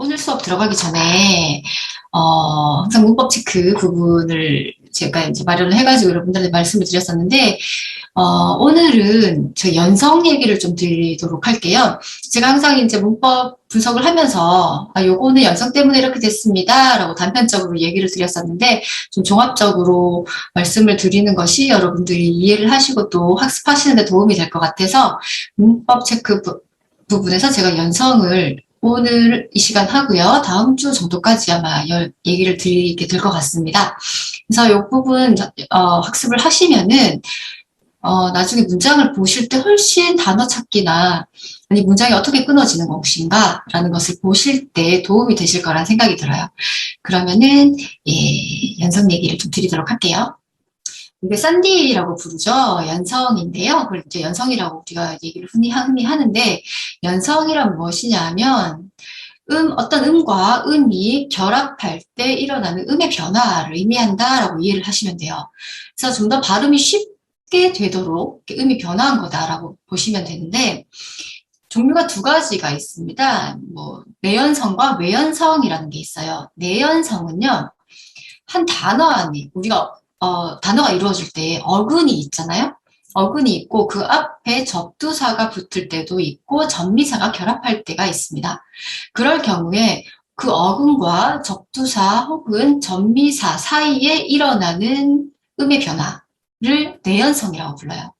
오늘 수업 들어가기 전에, 항상 문법 체크 부분을 제가 이제 마련을 해가지고 여러분들한테 말씀을 드렸었는데, 오늘은 저 연성 얘기를 좀 드리도록 할게요. 제가 항상 이제 문법 분석을 하면서, 요거는 연성 때문에 이렇게 됐습니다. 라고 단편적으로 얘기를 드렸었는데, 좀 종합적으로 말씀을 드리는 것이 여러분들이 이해를 하시고 또 학습하시는 데 도움이 될 것 같아서, 문법 체크 부분에서 제가 연성을 오늘 이 시간 하고요. 다음 주 정도까지 아마 얘기를 드리게 될 것 같습니다. 그래서 이 부분 학습을 하시면은 나중에 문장을 보실 때 훨씬 단어 찾기나 아니 문장이 어떻게 끊어지는 것인가 라는 것을 보실 때 도움이 되실 거란 생각이 들어요. 그러면은 연성 얘기를 좀 드리도록 할게요. 이게 싼디라고 부르죠. 연성인데요. 그걸 이제 연성이라고 우리가 얘기를 흔히 하는데, 연성이란 무엇이냐 하면, 어떤 음과 음이 결합할 때 일어나는 음의 변화를 의미한다라고 이해를 하시면 돼요. 그래서 좀 더 발음이 쉽게 되도록 음이 변화한 거다라고 보시면 되는데, 종류가 두 가지가 있습니다. 뭐, 내연성과 외연성이라는 게 있어요. 내연성은요, 한 단어 안에 우리가 단어가 이루어질 때 어근이 있잖아요. 어근이 있고 그 앞에 접두사가 붙을 때도 있고 접미사가 결합할 때가 있습니다. 그럴 경우에 그 어근과 접두사 혹은 접미사 사이에 일어나는 음의 변화를 내연성이라고 불러요.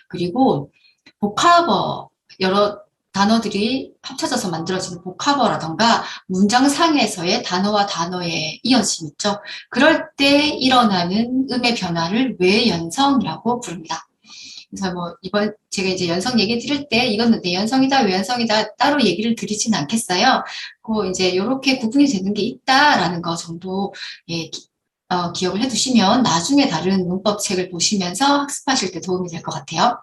그리고 보카버, 여러 단어들이 합쳐져서 만들어지는 보카버라던가 문장상에서의 단어와 단어의 이어짐 있죠. 그럴 때 일어나는 음의 변화를 외연성이라고 부릅니다. 그래서 뭐 이번 제가 이제 연성 얘기 드릴 때 이거는 내연성이다 외연성이다 따로 얘기를 드리진 않겠어요. 그 이제 이렇게 구분이 되는 게 있다라는 거 정도 기억을 해두시면 나중에 다른 문법 책을 보시면서 학습하실 때 도움이 될 것 같아요.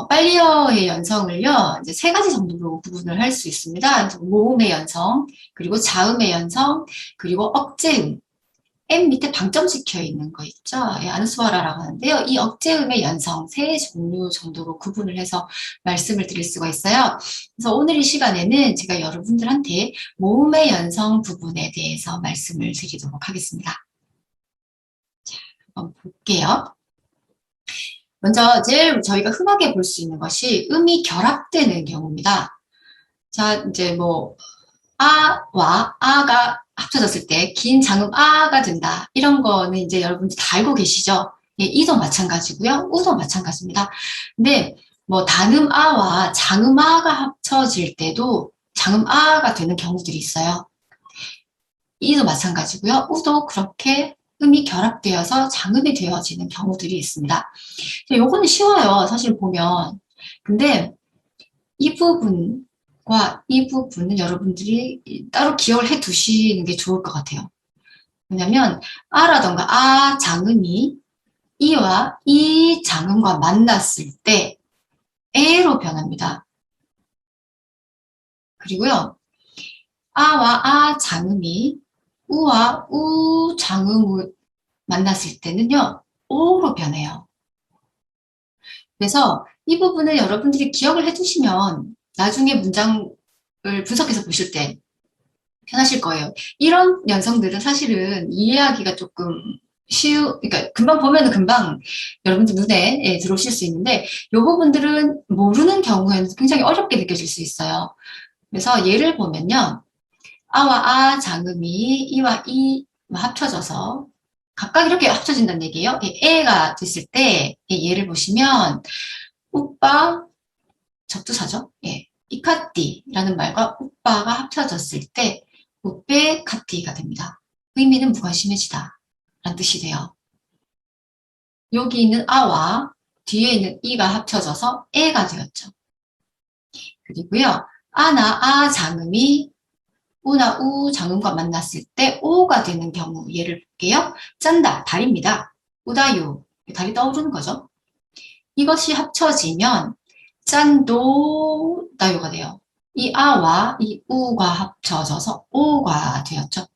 빨리어의 연성을요, 이제 세 가지 정도로 구분을 할 수 있습니다. 모음의 연성, 그리고 자음의 연성, 그리고 억제음. M 밑에 방점 찍혀 있는 거 있죠? 아누스와라라고 하는데요. 이 억제음의 연성 세 종류 정도로 구분을 해서 말씀을 드릴 수가 있어요. 그래서 오늘 이 시간에는 제가 여러분들한테 모음의 연성 부분에 대해서 말씀을 드리도록 하겠습니다. 자, 한번 볼게요. 먼저 제일 저희가 흔하게 볼 수 있는 것이 음이 결합되는 경우입니다. 자, 이제 뭐 아와 아가 합쳐졌을 때 긴 장음 아가 된다. 이런 거는 이제 여러분들 다 알고 계시죠? 예, 이도 마찬가지고요. 우도 마찬가지입니다. 근데 뭐 단음 아와 장음 아가 합쳐질 때도 장음 아가 되는 경우들이 있어요. 이도 마찬가지고요. 우도 그렇게 음이 결합되어서 장음이 되어지는 경우들이 있습니다. 요거는 쉬워요. 사실 보면. 근데 이 부분과 이 부분은 여러분들이 따로 기억을 해 두시는 게 좋을 것 같아요. 왜냐면 아라던가 아 장음이 이와 이 장음과 만났을 때 에로 변합니다. 그리고요. 아와 아 장음이 우와 우 장음을 만났을 때는요. 오로 변해요. 그래서 이 부분을 여러분들이 기억을 해두시면 나중에 문장을 분석해서 보실 때 편하실 거예요. 이런 연성들은 사실은 이해하기가 조금 그러니까 금방 보면은 금방 여러분들 눈에 들어오실 수 있는데 이 부분들은 모르는 경우에는 굉장히 어렵게 느껴질 수 있어요. 그래서 예를 보면요. 아와 아 장음이 이와 이 합쳐져서 각각 이렇게 합쳐진다는 얘기예요. 에가 됐을 때 예를 보시면 오빠 접두사죠. 예. 이카띠라는 말과 오빠가 합쳐졌을 때 우페 카띠가 됩니다. 의미는 무관심해지다 라는 뜻이 돼요. 여기 있는 아와 뒤에 있는 이가 합쳐져서 에가 되었죠. 그리고요. 아나 아 장음이 우나 우 장음과 만났을 때 오가 되는 경우 예를 볼게요. 짠다 달입니다. 우다유 달이 떠오르는 거죠. 이것이 합쳐지면 짠도다요가 돼요. 이 아와 이 우가 합쳐져서 오가 되었죠.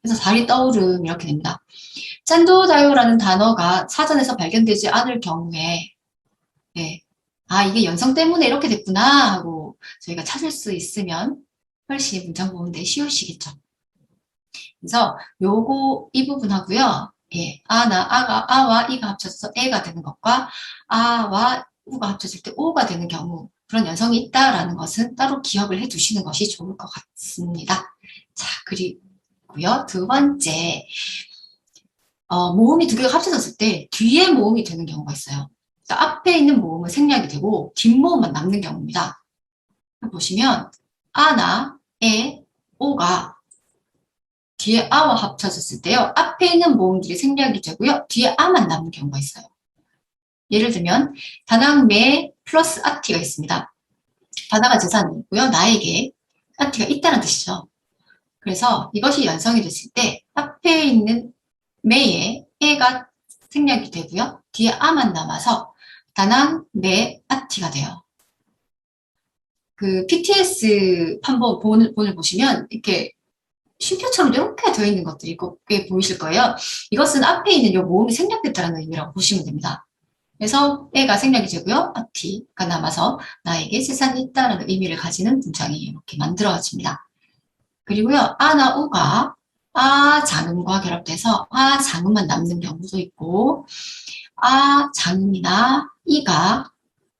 그래서 달이 떠오름 이렇게 됩니다. 짠도다요라는 단어가 사전에서 발견되지 않을 경우에 네, 아 이게 연성 때문에 이렇게 됐구나 하고 저희가 찾을 수 있으면 훨씬 문장 보는데 쉬우시겠죠. 그래서 이 부분 하고요. 예, 아와 이가 합쳐져서 에가 되는 것과 아와 우가 합쳐질 때 오가 되는 경우 그런 연성이 있다라는 것은 따로 기억을 해 두시는 것이 좋을 것 같습니다. 자, 그리고요. 두 번째, 모음이 두 개가 합쳐졌을 때 뒤에 모음이 되는 경우가 있어요. 그러니까 앞에 있는 모음은 생략이 되고 뒷모음만 남는 경우입니다. 보시면 아나, 에, 오가 뒤에 아와 합쳐졌을 때요. 앞에 있는 모음들이 생략이 되고요. 뒤에 아만 남는 경우가 있어요. 예를 들면 다낭매 플러스 아티가 있습니다. 다나가 재산이고요. 나에게 아티가 있다는 뜻이죠. 그래서 이것이 연성이 됐을 때 앞에 있는 매에 에가 생략이 되고요. 뒤에 아만 남아서 다낭 매 아티가 돼요. 그 PTS 판본 본을 보시면 이렇게 쉼표처럼 이렇게 되어 있는 것들이 꽤 보이실 거예요. 이것은 앞에 있는 이 모음이 생략됐다는 의미라고 보시면 됩니다. 그래서 애가 생략이 되고요. 앞티가 남아서 나에게 세상이 있다는 의미를 가지는 문장이 이렇게 만들어집니다. 그리고요. 아나 우가 아 장음과 결합돼서 아 장음만 남는 경우도 있고 아 장음이나 이가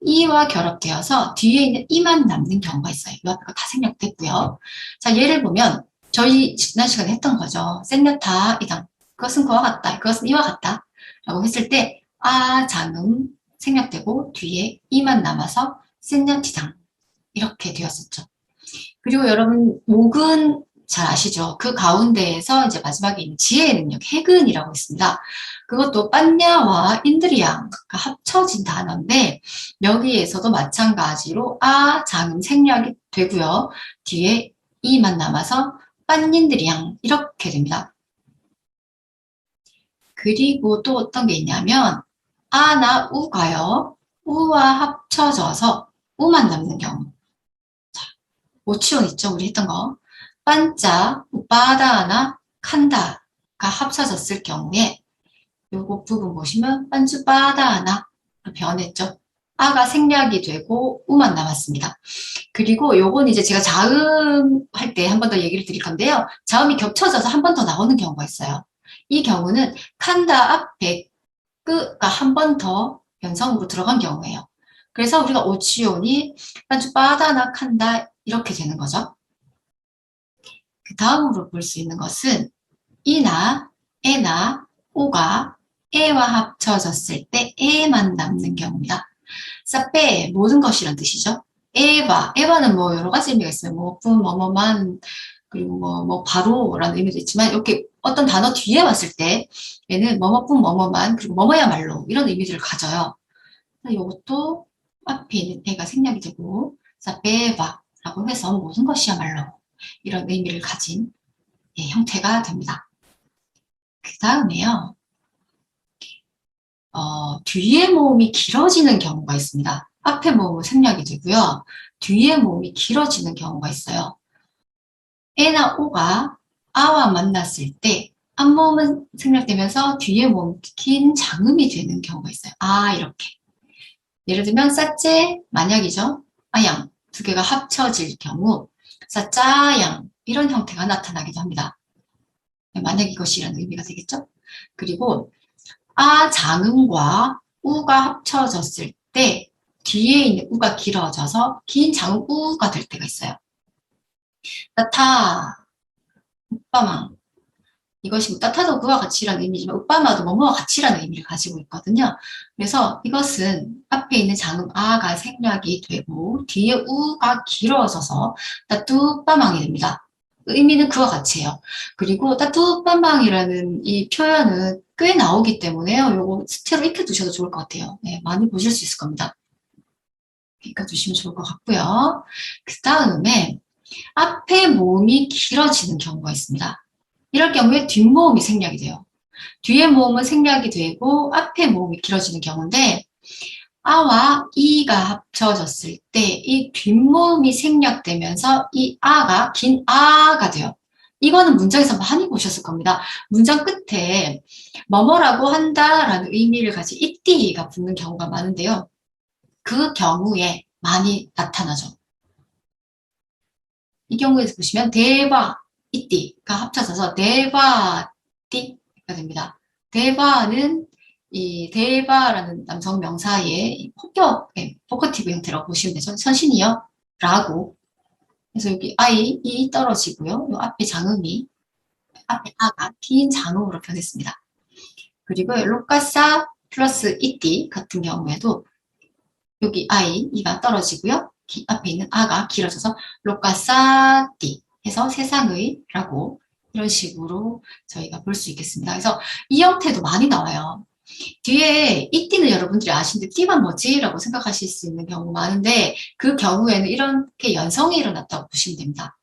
이와 결합되어서 뒤에 있는 이만 남는 경우가 있어요. 이 앞에가 다 생략됐고요. 자, 예를 보면 저희 지난 시간에 했던 거죠. 센야타 이당. 그것은 그와 같다. 그것은 이와 같다. 라고 했을 때 아, 장음 생략되고 뒤에 이만 남아서 센야티당. 이렇게 되었었죠. 그리고 여러분 목은 잘 아시죠? 그 가운데에서 이제 마지막에 있는 지혜의 능력, 해근이라고 있습니다. 그것도 빤냐와 인드리양가 합쳐진 단어인데 여기에서도 마찬가지로 아, 장음 생략이 되고요. 뒤에 이만 남아서 빤인드리양 이렇게 됩니다. 그리고 또 어떤 게 있냐면 아나 우가요. 우와 합쳐져서 우만 남는 경우. 오치온 있죠? 우리 했던 거. 반자, 바다나 칸다가 합쳐졌을 경우에 요거 부분 보시면 반주 바다나 변했죠. 아가 생략이 되고 우만 남았습니다. 그리고 요건 이제 제가 자음 할 때 한 번 더 얘기를 드릴 건데요. 자음이 겹쳐져서 한 번 더 나오는 경우가 있어요. 이 경우는 칸다 앞에 끄가 한 번 더 연성으로 들어간 경우예요. 그래서 우리가 오치온이 반주 바다나 칸다 이렇게 되는 거죠. 그 다음으로 볼 수 있는 것은 이나 에나 오가 에와 합쳐졌을 때 에만 남는 경우입니다. 사페 모든 것이란 뜻이죠. 에바는 뭐 여러 가지 의미가 있어요. 뭐만 그리고 뭐 바로라는 의미도 있지만 이렇게 어떤 단어 뒤에 왔을 때 얘는 뭐뭐뿐 뭐뭐만 그리고 뭐뭐야말로 이런 의미들을 가져요. 이것도 앞에 있는 에가 생략이 되고 사페바라고 해서 모든 것이야말로 이런 의미를 가진 형태가 됩니다. 그 다음에요. 뒤에 모음이 길어지는 경우가 있습니다. 앞에 모음은 생략이 되고요. 뒤에 모음이 길어지는 경우가 있어요. 에나 오가 아와 만났을 때 앞모음은 생략되면서 뒤에 모음 긴 장음이 되는 경우가 있어요. 아 이렇게. 예를 들면 싸째 만약이죠. 아양 두 개가 합쳐질 경우 싸짜양 이런 형태가 나타나기도 합니다. 만약 이것이라는 의미가 되겠죠. 그리고 아 장음과 우가 합쳐졌을 때 뒤에 있는 우가 길어져서 긴 장음 우가 될 때가 있어요. 따타, 우빠망. 이것이 따타도 그와 같이라는 의미지만 우빠마도 뭐뭐와 같이라는 의미를 가지고 있거든요. 그래서 이것은 앞에 있는 장음 아가 생략이 되고 뒤에 우가 길어져서 따뚜빠망이 됩니다. 의미는 그와 같이예요. 그리고 따뚜빠망이라는 이 표현은 꽤 나오기 때문에요. 요거 스테로 익혀두셔도 좋을 것 같아요. 네, 많이 보실 수 있을 겁니다. 익혀두시면 좋을 것 같고요. 그 다음에 앞에 모음이 길어지는 경우가 있습니다. 이럴 경우에 뒷모음이 생략이 돼요. 뒤에 모음은 생략이 되고 앞에 모음이 길어지는 경우인데 아와 이가 합쳐졌을 때 이 뒷모음이 생략되면서 이 아가 긴 아가 돼요. 이거는 문장에서 많이 보셨을 겁니다. 문장 끝에 뭐뭐라고 한다라는 의미를 가진 이띠가 붙는 경우가 많은데요. 그 경우에 많이 나타나죠. 이 경우에서 보시면 대바, 이띠가 합쳐져서 대바띠가 됩니다. 대바는 이 대바라는 남성 명사의 포커티브 형태라고 보시면 되죠. 선신이요. 라고. 그래서 여기 이 떨어지고요. 요 앞에 장음이, 앞에 아가 긴 장음으로 변했습니다. 그리고 로카사 플러스 이띠 같은 경우에도 여기 이가 떨어지고요. 앞에 있는 아가 길어져서 로카사띠 해서 세상의 라고 이런 식으로 저희가 볼 수 있겠습니다. 그래서 이 형태도 많이 나와요. 뒤에 이 띠는 여러분들이 아시는데 띠가 뭐지? 라고 생각하실 수 있는 경우 많은데 그 경우에는 이렇게 연성이 일어났다고 보시면 됩니다.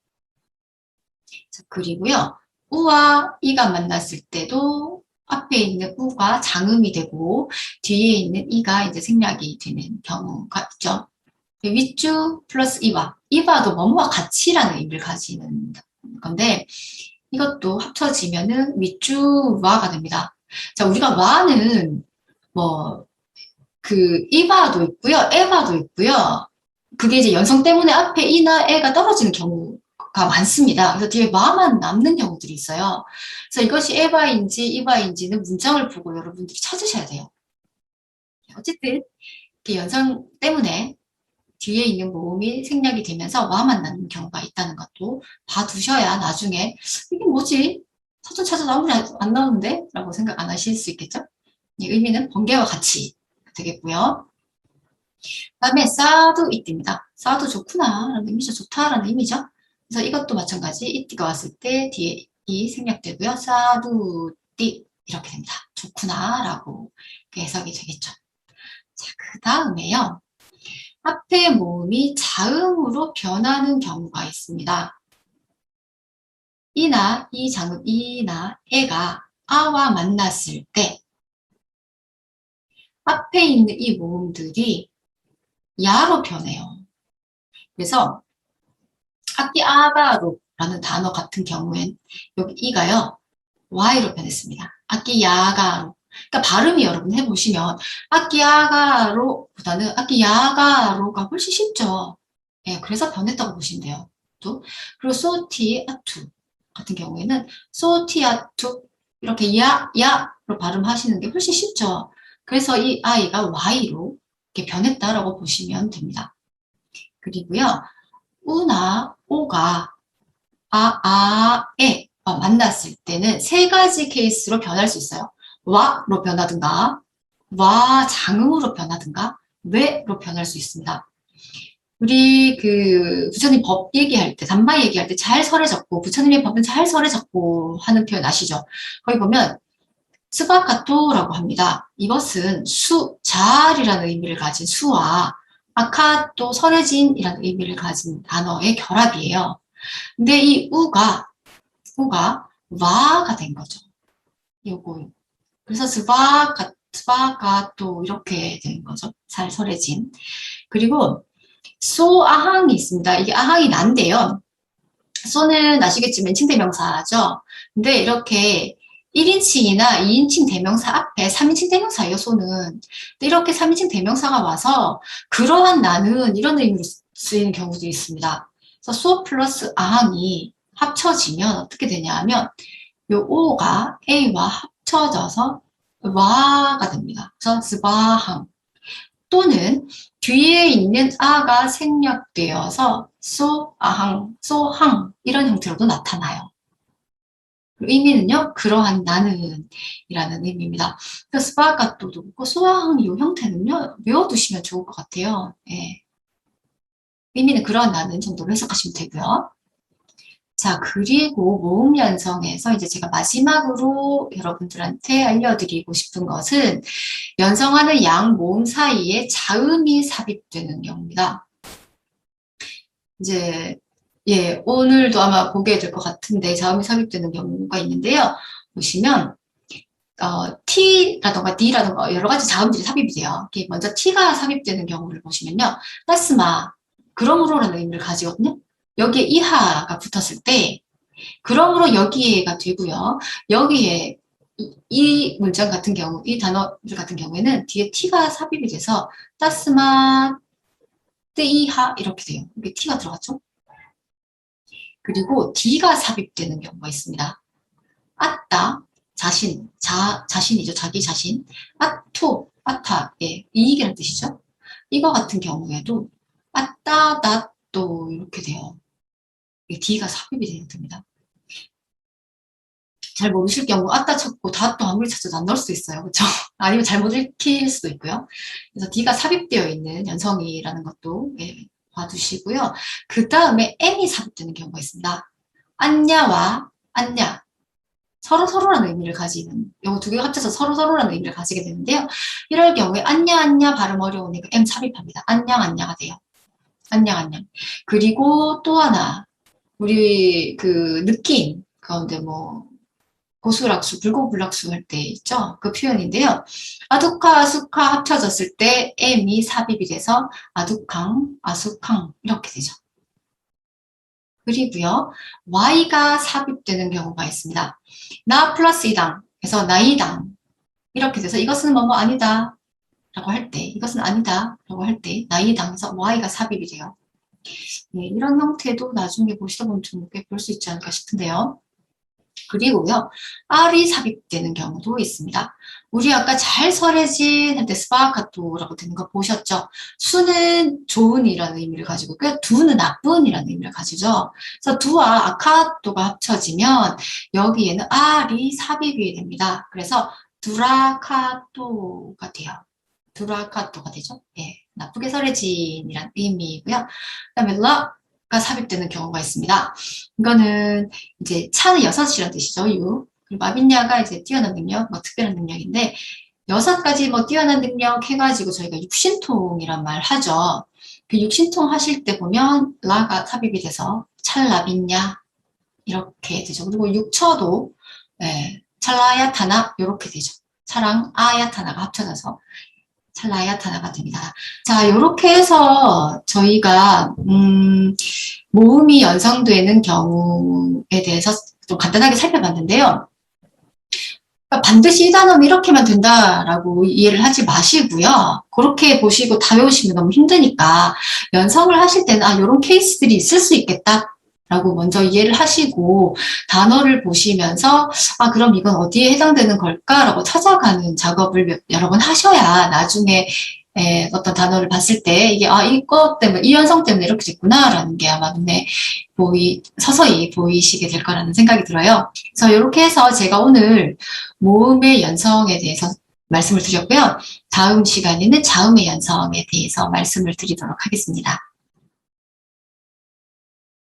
자, 그리고요. 우와 이가 만났을 때도 앞에 있는 우가 장음이 되고 뒤에 있는 이가 이제 생략이 되는 경우가 있죠. 윗주 플러스 이와도 뭐뭐와 같이라는 의미를 가지는 건데 이것도 합쳐지면은 윗주와가 됩니다. 자, 우리가 와는 뭐 그 이바도 있고요, 에바도 있고요. 그게 이제 연성 때문에 앞에 이나 에가 떨어지는 경우가 많습니다. 그래서 뒤에 와만 남는 경우들이 있어요. 그래서 이것이 에바인지 이바인지는 문장을 보고 여러분들이 찾으셔야 돼요. 어쨌든 그 연성 때문에 뒤에 있는 모음이 생략이 되면서 와만 남는 경우가 있다는 것도 봐두셔야 나중에 이게 뭐지? 서천 찾아도 아무리 안 나오는데? 라고 생각 안 하실 수 있겠죠? 이 의미는 번개와 같이 되겠고요. 다음에 싸도 이띠입니다. 싸도 좋구나 라는 의미죠. 좋다라는 의미죠. 그래서 이것도 마찬가지 이띠가 왔을 때 뒤에 이 생략되고요. 싸도 띠 이렇게 됩니다. 좋구나 라고 해석이 되겠죠. 자, 그 다음에요. 앞에 모음이 자음으로 변하는 경우가 있습니다. 이나 이 장음 이나 에가 아와 만났을 때 앞에 있는 이 모음들이 야로 변해요. 그래서 아기 아가로라는 단어 같은 경우엔 여기 이가요 Y로 변했습니다. 아기 야가로. 그러니까 발음이 여러분 해보시면 아기 아가로보다는 아기 야가로가 훨씬 쉽죠. 예, 그래서 변했다고 보시면 돼요. 또 그리고 소티아투 같은 경우에는 소티아투 이렇게 야로 발음하시는 게 훨씬 쉽죠. 그래서 이 아이가 Y로 이렇게 변했다라고 보시면 됩니다. 그리고요. 우나 오가 아에 만났을 때는 세 가지 케이스로 변할 수 있어요. 와로 변하든가, 와 장음으로 변하든가, 왜로 변할 수 있습니다. 우리 그 부처님 법 얘기할 때, 담마 얘기할 때 잘 설에 적고, 부처님의 법은 잘 설에 적고 하는 표현 아시죠? 거기 보면 스바카토라고 합니다. 이것은 잘이라는 의미를 가진 수와 아카또 설해진이라는 의미를 가진 단어의 결합이에요. 근데 이 우가 와가 된 거죠. 요거. 그래서 스바카또 이렇게 된 거죠. 잘 설해진. 그리고 소아항이 있습니다. 이게 아항이 난데요. 소는 아시겠지만 칭 대명사죠. 근데 이렇게 1인칭이나 2인칭 대명사 앞에 3인칭 대명사예요, 소는. 근데 이렇게 3인칭 대명사가 와서 그러한 나는 이런 의미로 쓰이는 경우도 있습니다. 그래서 소 플러스 아항이 합쳐지면 어떻게 되냐 하면 요 오가 A와 합쳐져서 와가 됩니다. 그래서 스바항. 또는 뒤에 있는 아가 생략되어서 소항 이런 형태로도 나타나요. 의미는요, 그러한 나는 이라는 의미입니다. 그래서 스파가토도 그렇고 소항 이 형태는요, 외워두시면 좋을 것 같아요. 예. 의미는 그러한 나는 정도로 해석하시면 되고요. 자, 그리고 모음 연성에서 이제 제가 마지막으로 여러분들한테 알려드리고 싶은 것은 연성하는 양 모음 사이에 자음이 삽입되는 경우입니다. 이제 예, 오늘도 아마 보게 될 것 같은데 자음이 삽입되는 경우가 있는데요. 보시면 T라던가 D라던가 여러 가지 자음들이 삽입이 돼요. 먼저 T가 삽입되는 경우를 보시면요. 따스마, 그러므로라는 의미를 가지거든요. 여기에 이하가 붙었을 때 그러므로 여기에가 되고요. 여기에 이 문장 같은 경우, 이 단어들 같은 경우에는 뒤에 T가 삽입이 돼서 따스마, 뜨이하 이렇게 돼요. 이게 T가 들어갔죠? 그리고 D가 삽입되는 경우가 있습니다. 아따, 자신이죠. 자기 자신. 아토, 아타, 예, 이익이라는 뜻이죠. 이거 같은 경우에도 아따, 나또 이렇게 돼요. D가 삽입이 됩니다. 잘 모르실 경우 아따 찾고 다또 아무리 찾아도 안 나올 수도 있어요. 그렇죠? 아니면 잘못 읽힐 수도 있고요. 그래서 D가 삽입되어 있는 연성이라는 것도 예, 봐두시고요. 그 다음에 M이 삽입되는 경우가 있습니다. 안냐와 안냐. 서로서로라는 의미를 가지는, 이거 두 개가 합쳐서 서로서로라는 의미를 가지게 되는데요. 이럴 경우에 안냐, 안냐 발음 어려우니까 M 삽입합니다. 안녕, 안냐가 돼요. 안녕, 안녕. 그리고 또 하나, 우리 그 느낌 가운데 뭐, 고수락수, 불고불락수 할 때 있죠? 그 표현인데요. 아두카, 아수카 합쳐졌을 때 M이 삽입이 돼서 아두캉, 아수캉 이렇게 되죠. 그리고요, Y가 삽입되는 경우가 있습니다. 나 플러스 이당, 그래서 나이당 이렇게 돼서 이것은 뭐뭐 아니다 라고 할 때, 이것은 아니다 라고 할 때 나이당에서 Y가 삽입이 돼요. 네, 이런 형태도 나중에 보시다 보면 좀 볼 수 있지 않을까 싶은데요. 그리고요, R이 삽입되는 경우도 있습니다. 우리 아까 잘 설해진 할 때 스파카토라고 되는 거 보셨죠? 수는 좋은이라는 의미를 가지고 있고요. 두는 나쁜이라는 의미를 가지죠. 그래서 두와 아카토가 합쳐지면 여기에는 R이 삽입이 됩니다. 그래서 두라카토가 돼요. 두라카토가 되죠. 예, 나쁘게 설해진이란 의미이고요. 그다음에 가 삽입되는 경우가 있습니다. 이거는 이제 차는 여섯이라는 뜻이죠. 유. 그리고 마빈야가 이제 뛰어난 능력, 뭐 특별한 능력인데 여섯 가지 뭐 뛰어난 능력 해가지고 저희가 육신통이란 말 하죠. 그 육신통 하실 때 보면 라가 삽입이 돼서 찰라빈야 이렇게 되죠. 그리고 육처도 예, 찰라야타나 이렇게 되죠. 차랑 아야타나가 합쳐져서 찰라야타나가 됩니다. 자, 이렇게 해서 저희가 모음이 연성되는 경우에 대해서 좀 간단하게 살펴봤는데요. 그러니까 반드시 이 단어는 이렇게만 된다라고 이해를 하지 마시고요. 그렇게 보시고 다 외우시면 너무 힘드니까 연성을 하실 때는 아, 이런 케이스들이 있을 수 있겠다. 라고 먼저 이해를 하시고 단어를 보시면서 아 그럼 이건 어디에 해당되는 걸까라고 찾아가는 작업을 여러 번 하셔야 나중에 어떤 단어를 봤을 때 이게 아 이것 때문에 이 연성 때문에 이렇게 됐구나라는 게 아마 눈에 서서히 보이시게 될 거라는 생각이 들어요. 그래서 이렇게 해서 제가 오늘 모음의 연성에 대해서 말씀을 드렸고요. 다음 시간에는 자음의 연성에 대해서 말씀을 드리도록 하겠습니다.